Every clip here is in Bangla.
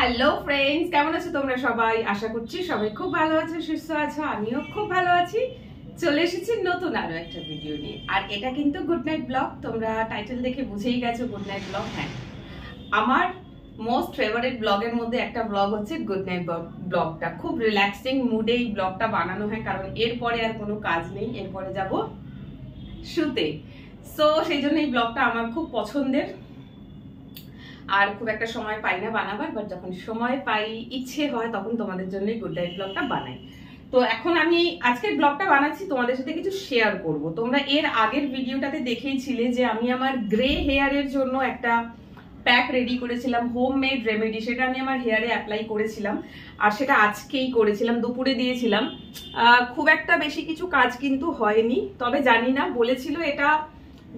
হ্যালো ফ্রেন্ডস, কেমন আছো তোমরা সবাই? আশা করছি সবাই খুব ভালো আছো, সুস্থ আছো। আমিও খুব ভালো আছি। চলে এসেছি নতুন আরো একটা ভিডিও নিয়ে। আর এটা কিন্তু গুড নাইট ব্লগ। তোমরা টাইটেল দেখে বুঝেই গেছো গুড নাইট ব্লগ। হ্যাঁ, আমার মোস্ট ফেভারিট ব্লগের মধ্যে একটা ব্লগ হচ্ছে গুড নাইট ব্লগটা। খুব রিল্যাক্সিং মুডে এই ব্লগটা বানানো হয়, কারণ এরপরে আর কোনো কাজ নেই, এরপরে যাব শুতে। সো সেই জন্য এই ব্লগটা আমার খুব পছন্দের। আর খুব একটা সময় পাই না বানাবার, বাট যখন সময় পাই, ইচ্ছে হয়, তখন তোমাদের জন্য গুড নাইট ব্লগটা বানাই। তো এখন আমি আজকের ব্লগটা বানাচ্ছি, তোমাদের সাথে কিছু শেয়ার করব। তোমরা এর আগের ভিডিওটাতে দেখেইছিলে যে আমি আমার গ্রে হেয়ারের জন্য একটা প্যাক রেডি করেছিলাম, হোমমেড রেমেডি। সেটা আমি আমার হেয়ারে অ্যাপ্লাই করেছিলাম, আর সেটা আজকেই করেছিলাম, দুপুরে দিয়েছিলাম। খুব একটা বেশি কিছু কাজ কিন্তু হয়নি, তবে জানি না, বলেছিল এটা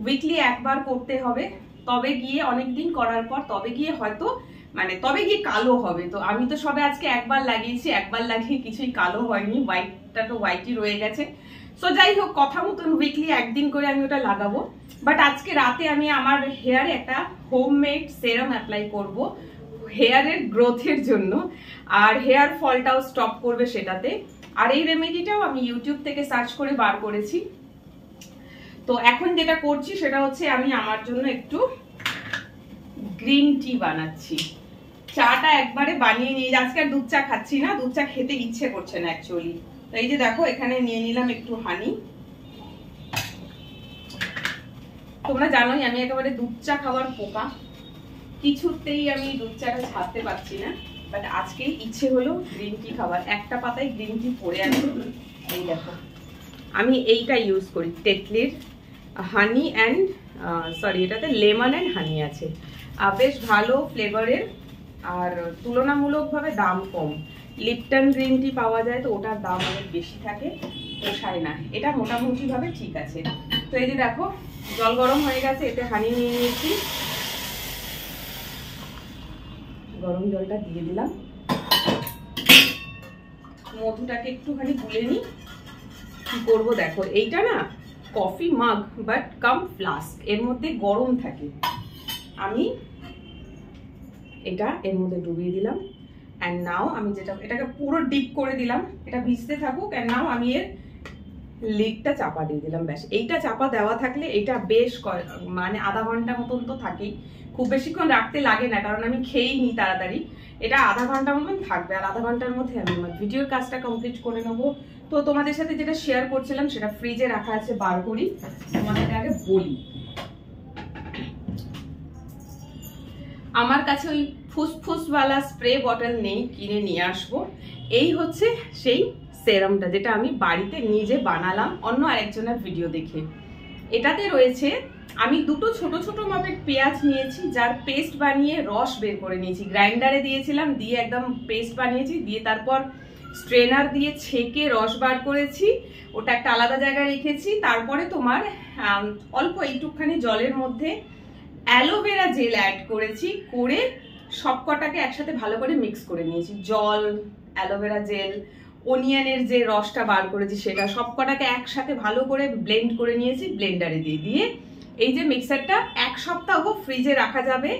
উইকলি একবার করতে হবে, তবে গিয়ে অনেকদিন করার পর তবে গিয়ে হয়তো তবে গিয়ে কালো হবে। তো আমি তো সবে আজকে একবার লাগিয়েছি, একবার লাগিয়ে কিছুই কালো হয়নি, হোয়াইটটা তো হোয়াইটই রয়ে গেছে। সো যাই হোক, কথা মতন উইকলি একদিন করে আমি ওটা লাগাবো। বাট আজকে রাতে আমি আমার হেয়ারে একটা হোমমেড সেরাম অ্যাপ্লাই করব হেয়ারের গ্রোথের জন্য, আর হেয়ার ফলটাও স্টপ করবে সেটাতে। আর এই রেমেডিটাও আমি ইউটিউব থেকে সার্চ করে বার করেছি। তো এখন যেটা করছি সেটা হচ্ছে আমি আমার জন্য একটু গ্রিন টি বানাচ্ছি। চাটা একবারে বানিয়ে নিয়ে, আজকে আর দুধ চা খাচ্ছি না, দুধ চা খেতে ইচ্ছে করছে না অ্যাকচুয়ালি। তো এই যে দেখো, এখানে নিয়ে নিলাম একটু হানি। তোমরা জানোই আমি একেবারে দুধ চা খাবার পোকা, কিছুতেই আমি দুধ চাটা ছাড়তে পারছি না। বাট আজকে ইচ্ছে হলো গ্রিন টি খাবার। একটা পাতায় গ্রিন টি পড়ে আছে, এই দেখো। আমি এইটা ইউজ করি, টেটলির হানি অ্যান্ড এটাতে লেমন অ্যান্ড হানি আছে। বেশ ভালো ফ্লেভারের, আর তুলনামূলকভাবে দাম কম। লিপটন গ্রিন টি পাওয়া যায়, তো ওটার দাম অনেক বেশি থাকে, পোষায় না। এটা মোটামুটিভাবে ঠিক আছে। তো এই যে দেখো, জল গরম হয়ে গেছে, এতে হানি নিয়ে নিয়েছি, গরম জলটা দিয়ে দিলাম। মধুটাকে একটুখানি গুলে নিই। কি করবো দেখো, এইটা না কফি মাগ বাট কাম ফ্লাস্ক, এর মধ্যে গরম থাকে। আমি এটা এর মধ্যে ডুবিয়ে দিলাম। অ্যান্ড নাও আমি এটাকে পুরো ডিপ করে দিলাম, এটা ভিজতে থাকুক। অ্যান্ড নাও আমি এর লিডটা চাপা দিয়ে দিলাম। ব্যাস, এইটা চাপা দেওয়া থাকলে এটা বেশ আধা ঘন্টা মতন তো থাকেই, খুব বেশিক্ষণ রাখতে লাগে না, কারণ আমি খেয়েই নিই তাড়াতাড়ি। এটা আধা ঘন্টা মতন থাকবে, আর আধা ঘন্টার মধ্যে আমি আমার ভিডিওর কাজটা কমপ্লিট করে নেবো। তো তোমাদের সাথে যেটা শেয়ার করছিলাম সেটা ফ্রিজে রাখা আছে, বার করি, তোমাদের আগে বলি। আমার কাছে ওই ফুসফুসওয়ালা স্প্রে বটল নেই, কিনে নিয়ে আসবো। এই হচ্ছে সেই সেরামটা, যেটা আমি বাড়িতে নিজে বানালাম অন্য আরেকজনের ভিডিও দেখে। এটাতে রয়েছে, আমি দুটো ছোট ছোট মাপের পেঁয়াজ নিয়েছি, যার পেস্ট বানিয়ে রস বের করে নিয়েছি। গ্রাইন্ডারে দিয়েছিলাম, দিয়ে একদম পেস্ট বানিয়েছি, দিয়ে তারপর স্ট্রেনার দিয়ে ছেঁকে রস বার করেছি, ওটা একটা আলাদা জায়গায় রেখেছি। তারপরে তোমার অল্প একটুখানি জলের মধ্যে অ্যালোভেরা জেল অ্যাড করেছি, করে সবকটাকে একসাথে ভালো করে মিক্স করে নিয়েছি। জল, অ্যালোভেরা জেল, অনিয়নের যে রসটা বার করেছি সেটা, সবকটাকে একসাথে ভালো করে ব্লেন্ড করে নিয়েছি ব্লেন্ডারে দিয়ে। এই যে মিক্সারটা 1 সপ্তাহ ফ্রিজে রাখা যাবে,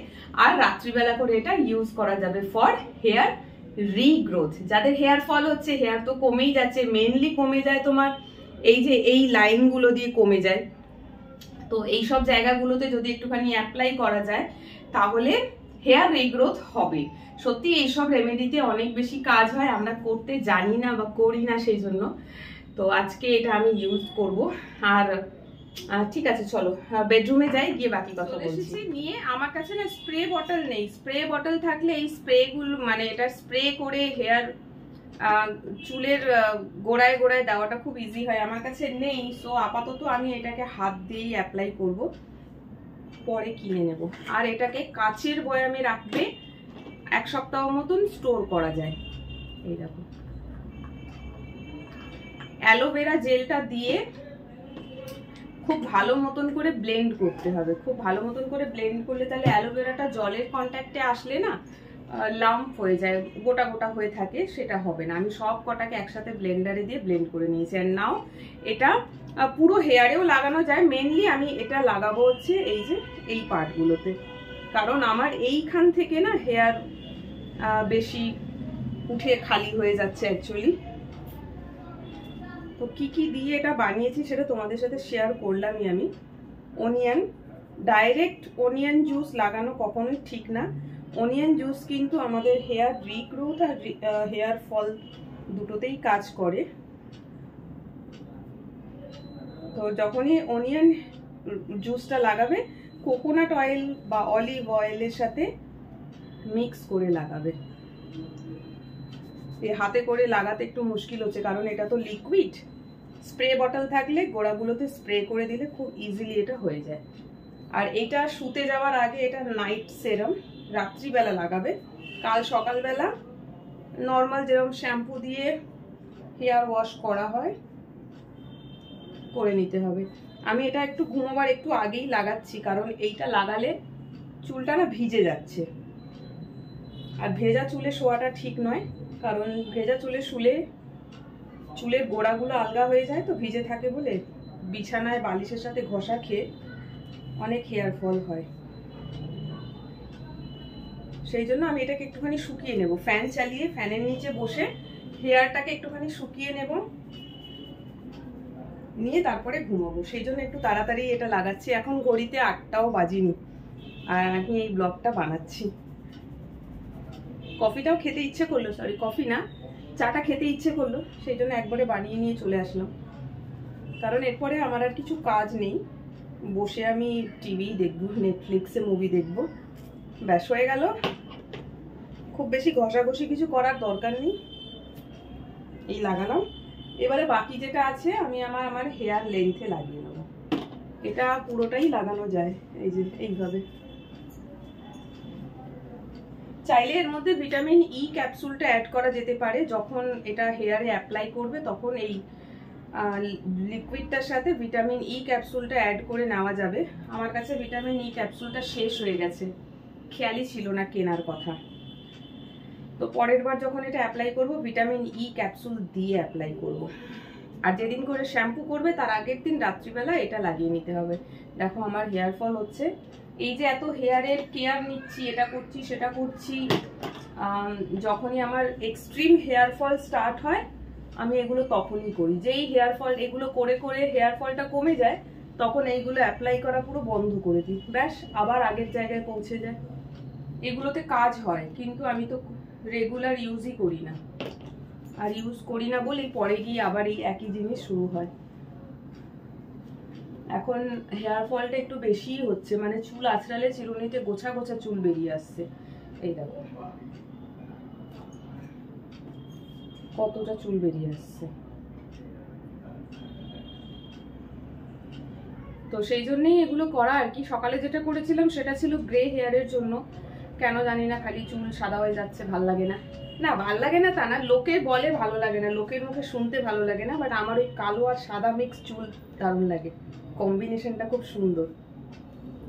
আর রাত্রিবেলা করে এটা ইউজ করা যাবে ফর হেয়ার রিগ্রোথ। যাদের হেয়ার ফল হচ্ছে, হেয়ার তো কমেই যাচ্ছে, মেনলি কমে যায় তোমার এই যে এই লাইনগুলো দিয়ে কমে যায়। তো এই সব জায়গাগুলোতে যদি একটুখানি অ্যাপ্লাই করা যায়, তাহলে হেয়ার রিগ্রোথ হবে। সত্যি এইসব রেমেডিতে অনেক বেশি কাজ হয়, আমরা করতে জানি না বা করি না, সেই জন্য। তো আজকে এটা আমি ইউজ করব। আর ঠিক আছে, চলো বেডরুমে যাই, গিয়ে বাকি কথা বলছি। নিয়ে আমার কাছে না স্প্রে বটল নেই। স্প্রে বটল থাকলে এই স্প্রেগুলো এটা স্প্রে করে হেয়ার চুলের গোড়ায় গোড়ায় দেওয়াটা খুব ইজি হয়, আমার কাছে নেই। সো আপাতত আমি এটাকে হাত দিয়েই অ্যাপ্লাই করব, পরে কিনে নেব। আর এটাকে কাচের বয়ামে রাখবে, 1 সপ্তাহ মতন স্টোর করা যায়। এই দেখো, অ্যালোভেরা জেলটা দিয়ে খুব ভালো মতন করে ব্লেন্ড করতে হবে। খুব ভালো মতন করে ব্লেন্ড করলে তাহলে অ্যালোভেরাটা জলের কন্ট্যাক্টে আসলে না লাম্প হয়ে যায়, গোটা গোটা হয়ে থাকে, সেটা হবে না। আমি সব কটাকে একসাথে ব্লেন্ডারে দিয়ে ব্লেন্ড করে নিয়েছি। আর নাও এটা পুরো হেয়ারেও লাগানো যায়। মেনলি আমি এটা লাগাবো হচ্ছে এই যে এই পার্টগুলোতে, কারণ আমার এইখান থেকে না হেয়ার বেশি উঠে খালি হয়ে যাচ্ছে অ্যাকচুয়ালি। তো কি কি দিয়ে এটা বানিয়েছি সেটা তোমাদের সাথে শেয়ার করলামই আমি। অনিয়ন, ডাইরেক্ট অনিয়ন জুস লাগানো কখনোই ঠিক না। অনিয়ন জুস কিন্তু আমাদের হেয়ার রিগ্রোথ আর হেয়ার ফল দুটোতেই কাজ করে। তো যখনই অনিয়ন জুসটা লাগাবে কোকোনাট অয়েল বা অলিভ অয়েলের সাথে মিক্স করে লাগাবে। এই হাতে করে লাগাতে একটু মুশকিল হচ্ছে কারণ এটা তো লিকুইড। স্প্রে বটল থাকলে গোড়াগুলোতে স্প্রে করে দিলে খুব ইজিলি এটা হয়ে যায়। আর এটা শুতে যাওয়ার আগে এটা নাইট সেরাম, রাত্রিবেলা লাগাবে। কাল সকালবেলা নর্মাল যেরকম শ্যাম্পু দিয়ে হেয়ার ওয়াশ করা হয় করে নিতে হবে। আমি এটা একটু ঘুমোবার একটু আগেই লাগাচ্ছি কারণ এইটা লাগালে চুলটা না ভিজে যাচ্ছে, আর ভেজা চুলে শোয়াটা ঠিক নয়। কারণ ভেজা চুলে শুলে চুলের গোড়াগুলো আলগা হয়ে যায়, তো ভিজে থাকে বলে বিছানায় বালিশের সাথে ঘষা খেয়ে অনেক হেয়ার ফল হয়। সেই জন্য আমি এটাকে একটুখানি শুকিয়ে নেব, ফ্যান চালিয়ে ফ্যানের নিচে বসে হেয়ারটাকে একটুখানি শুকিয়ে নেব, নিয়ে তারপরে ঘুমাবো। সেই জন্য একটু তাড়াতাড়ি এটা লাগাচ্ছি। এখন ঘড়িতে 8টাও বাজিনি আর আমি এই ব্লগটা বানাচ্ছি। কফিটাও খেতে ইচ্ছে করলো, সরি কফি না, চাটা খেতে ইচ্ছে করলো, সেই জন্য একবারে বানিয়ে নিয়ে চলে আসলাম। কারণ এরপরে আমার আর কিছু কাজ নেই, বসে আমি টিভি দেখবো, নেটফ্লিক্সে মুভি দেখবো, ব্যাস হয়ে গেল। খুব বেশি ঘষাঘষি কিছু করার দরকার নেই, এই লাগালাম। এবারে বাকি যেটা আছে আমি আমার হেয়ার লেন্থে লাগিয়ে নেবো। এটা পুরোটাই লাগানো যায় এই যে এইভাবে। চাইলে এর মধ্যে ভিটামিন ই ক্যাপসুলটা অ্যাড করা যেতে পারে। যখন এটা হেয়ারে অ্যাপ্লাই করবে তখন এই লিকুইডটার সাথে ভিটামিন ই ক্যাপসুলটা অ্যাড করে নেওয়া যাবে। আমার কাছে ভিটামিন ই ক্যাপসুলটা শেষ হয়ে গেছে, খেয়ালই ছিল না কেনার কথা। তো পরের বার যখন এটা অ্যাপ্লাই করব ভিটামিন ই ক্যাপসুল দিয়ে অ্যাপ্লাই করব। আর যেদিন করে শ্যাম্পু করবে তার আগের দিন রাত্রিবেলা এটা লাগিয়ে নিতে হবে। দেখো আমার হেয়ার ফল হচ্ছে, এই যে এত হেয়ারের কেয়ার নিচ্ছি, এটা করছি সেটা করছি, যখনই আমার এক্সট্রিম হেয়ার ফল স্টার্ট হয় আমি এগুলো তখনই করি। যেই হেয়ার ফল এগুলো করে করে হেয়ার ফলটা কমে যায় তখন এইগুলো অ্যাপ্লাই করা পুরো বন্ধ করে দিই, ব্যাস আবার আগের জায়গায় পৌঁছে যায়। এগুলোতে কাজ হয় কিন্তু আমি তো রেগুলার ইউজই করি না, আর ইউজ করি না বলেই পরে গিয়ে আবার এই একই জিনিস শুরু হয়। এখন হেয়ার ফলটা একটু বেশিই হচ্ছে, মানে চুল আঁচড়ালে চিরুনিতে গোছা গোছা চুল বেরিয়ে আসছে। এই দেখো কতটা চুল বেরিয়ে আসছে। তো সেই জন্যই এগুলো করা আর কি। সকালে যেটা করেছিলাম সেটা ছিল গ্রে হেয়ারের জন্য, কেন জানি না খালি চুল সাদা হয়ে যাচ্ছে, ভাল লাগে না। না ভাল লাগে না তা না, লোকে বলে ভালো লাগে না, লোকের মুখে শুনতে ভালো লাগে না, বাট আমার ওই কালো আর সাদা মিক্স চুল দারুণ লাগে, কম্বিনেশনটা খুব সুন্দর।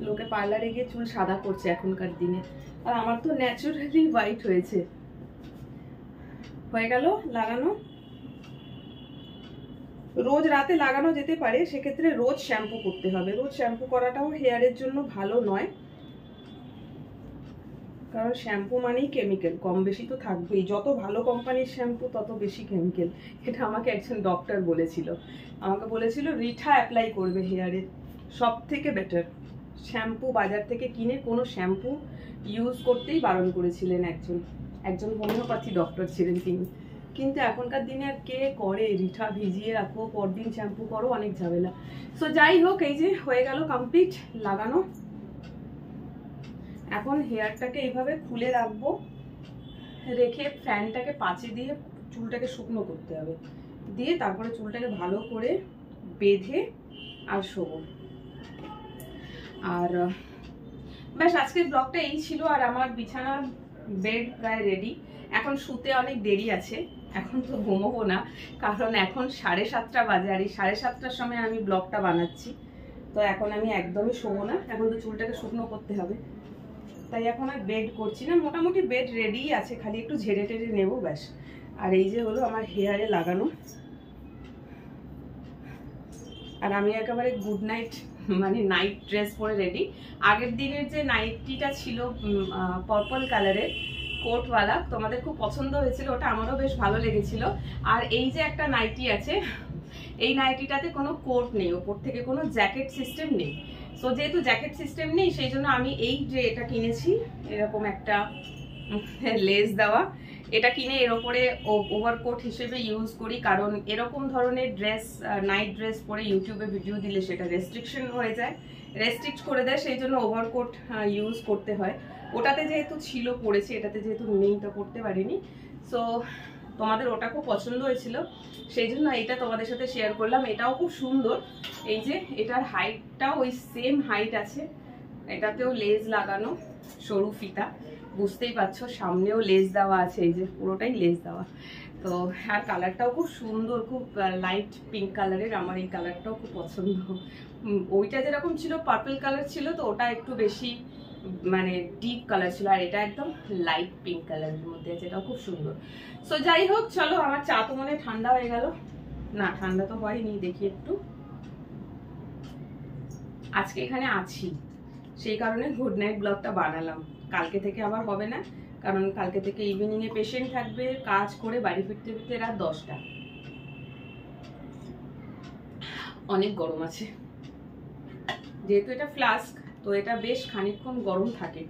লোকে পার্লারে গিয়ে চুল সাদা করছে এখনকার দিনে, আর আমার তো ন্যাচারালি হোয়াইট হয়েছে। হয়ে গেল লাগানো। রোজ রাতে লাগানো যেতে পারে, সেক্ষেত্রে রোজ শ্যাম্পু করতে হবে। রোজ শ্যাম্পু করাটাও হেয়ারের জন্য ভালো নয়, কারণ শ্যাম্পু মানেই কেমিক্যাল, কম বেশি তো থাকবেই। যত ভালো কোম্পানির শ্যাম্পু তত বেশি কেমিক্যাল, এটা আমাকে একজন ডক্টর বলেছিল। আমাকে বলেছিল রিঠা অ্যাপ্লাই করবে হেয়ারে, সব থেকে বেটার শ্যাম্পু বাজার থেকে কিনে কোনো শ্যাম্পু ইউজ করতেই বারণ করেছিলেন একজন হোমিওপ্যাথি ডক্টর ছিলেন তিনি। কিন্তু এখনকার দিনে আর কে করে, রিঠা ভিজিয়ে রাখো পরদিন শ্যাম্পু করো, অনেক ঝামেলা। সো যাই হোক, এই যে হয়ে গেল কমপ্লিট লাগানো। এখন হেয়ারটাকে এইভাবে খুলে রাখবো, রেখে ফ্যানটাকে পাঁচে দিয়ে চুলটাকে শুকনো করতে হবে, দিয়ে তারপরে চুলটাকে ভালো করে বেঁধে আর শোবো। আর ব্যাস আজকের ব্লগটা এই ছিল। আর আমার বিছানার বেড প্রায় রেডি, এখন শুতে অনেক দেরি আছে, এখন তো ঘুমোবো না, কারণ এখন 7:30 বাজে, আর এই 7:30টার সময় আমি ব্লগটা বানাচ্ছি। তো এখন আমি একদমই শোবো না, এখন তো চুলটাকে শুকনো করতে হবে, তাই এখন আর বেড করছি না। মোটামুটি বেড রেডি আছে, খালি একটু ঝেড়ে টেড়ে নেবো ব্যাস। আর এই যে হলো আমার হেয়ারে লাগানো, আর আমি একেবারে গুড নাইট মানে নাইট ড্রেস পরে রেডি। আগের দিনের যে নাইটিটা ছিল পার্পল কালারের, কোটওয়ালা, তোমাদের খুব পছন্দ হয়েছিল, ওটা আমারও বেশ ভালো লেগেছিল। আর এই যে একটা নাইটি আছে, এই নাইটিটাতে কোনো কোট নেই, ওপর থেকে কোনো জ্যাকেট সিস্টেম নেই। সো যেহেতু জ্যাকেট সিস্টেম নেই, সেই জন্য আমি এই যে এটা কিনেছি, এরকম একটা লেস দেওয়া, এটা কিনে এর ওপরে ওভারকোট হিসেবে ইউজ করি। কারণ এরকম ধরনের ড্রেস, নাইট ড্রেস পরে ইউটিউবে ভিডিও দিলে সেটা রেস্ট্রিকশন হয়ে যায়, রেস্ট্রিক্ট করে দেয়, সেই জন্য ওভারকোট ইউজ করতে হয়। ওটাতে যেহেতু ছিল পড়েছি, এটাতে যেহেতু নেই তো পড়তে পারিনি। সো তোমাদের ওটা খুব পছন্দ হয়েছিল, সেই জন্য এটা তোমাদের সাথে শেয়ার করলাম। এটাও খুব সুন্দর, এই যে এটার হাইটটাও ওই সেম হাইট আছে, এটাতেও লেস লাগানো, সরু ফিতা, বুঝতেই পারছো, সামনেও লেস দেওয়া আছে, এই যে পুরোটাই লেস দেওয়া। তো আর কালারটাও খুব সুন্দর, খুব লাইট পিঙ্ক কালারের, আমার এই কালারটাও খুব পছন্দ। ওইটা যেরকম ছিল পার্পল কালার ছিল, তো ওটা একটু বেশি মানে ডিপ কালার ছিল, আর এটা একদম লাইট পিঙ্ক কালারের মধ্যে আছে, এটাও খুব সুন্দর। সো যাই হোক, চলো, আমার চা তো মনে ঠান্ডা হয়ে গেল, না ঠান্ডা তো হয়নি, দেখি একটু। আজকে এখানে আছি, সেই কারণে গুড নাইট ব্লগটা বানালাম। কালকে থেকে আবার হবে না, কারণ কালকে থেকে ইভিনিং এ পেশেন্ট থাকবে, কাজ করে বাড়ি ফিরতে ফিরতে রাত 10টা। অনেক গরম আছে, যেহেতু এটা ফ্লাস্ক, তো এটা বেশ খানিকক্ষণ গরম থাকে।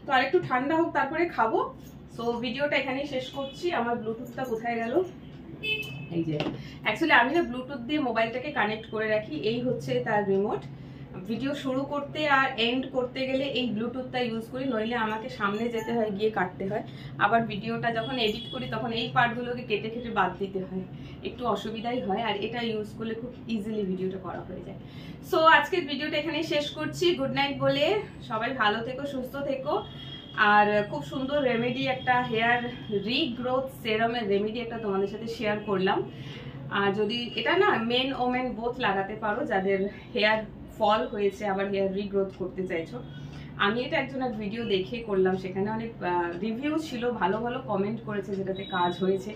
তো আর একটু ঠান্ডা হোক, তারপরে খাবো। সো ভিডিওটা এখানেই শেষ করছি। আমার ব্লুটুথটা কোথায় গেল? এই যে, অ্যাকচুয়ালি আমি না ব্লুটুথ দিয়ে মোবাইলটাকে কানেক্ট করে রাখি, এই হচ্ছে তার রিমোট। ভিডিও শুরু করতে আর এন্ড করতে গেলে এই ব্লুটুথটা ইউজ করি, নইলে আমাকে সামনে যেতে হয়, গিয়ে কাটতে হয়। আবার ভিডিওটা যখন এডিট করি তখন এই পার্টগুলোকে কেটে কেটে বাদ দিতে হয়, একটু অসুবিধাই হয়। আর এটা ইউজ করলে খুব ইজিলি ভিডিওটা করা হয়ে যায়। সো আজকের ভিডিওটা এখানেই শেষ করছি। গুড নাইট বলে সবাই ভালো থেকো, সুস্থ থেকো। আর খুব সুন্দর রেমেডি, একটা হেয়ার রিগ্রোথ সেরামের রেমেডি একটা তোমাদের সাথে শেয়ার করলাম। যদি এটা না মেন ওমেন বোথ লাগাতে পারো, যাদের হেয়ার ফল হয়েছে আবার হেয়ার রিগ্রোথ করতে চাইছো। আমি এটা একজনের ভিডিও দেখে করলাম, সেখানে অনেক রিভিউ ছিল, ভালো ভালো কমেন্ট করেছে, যেটাতে কাজ হয়েছে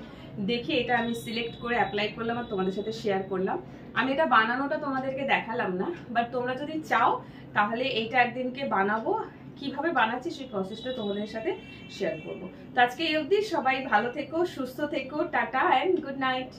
দেখে এটা আমি সিলেক্ট করে অ্যাপ্লাই করলাম আর তোমাদের সাথে শেয়ার করলাম। আমি এটা বানানোটা তোমাদেরকে দেখালাম না, বাট তোমরা যদি চাও তাহলে এইটা একদিনকে বানাবো, কিভাবে বানাচ্ছি সেই প্রসেসটা তোমাদের সাথে শেয়ার করবো। তো আজকে এই অবধি, সবাই ভালো থেকো, সুস্থ থেকো, টাটা অ্যান্ড গুড নাইট।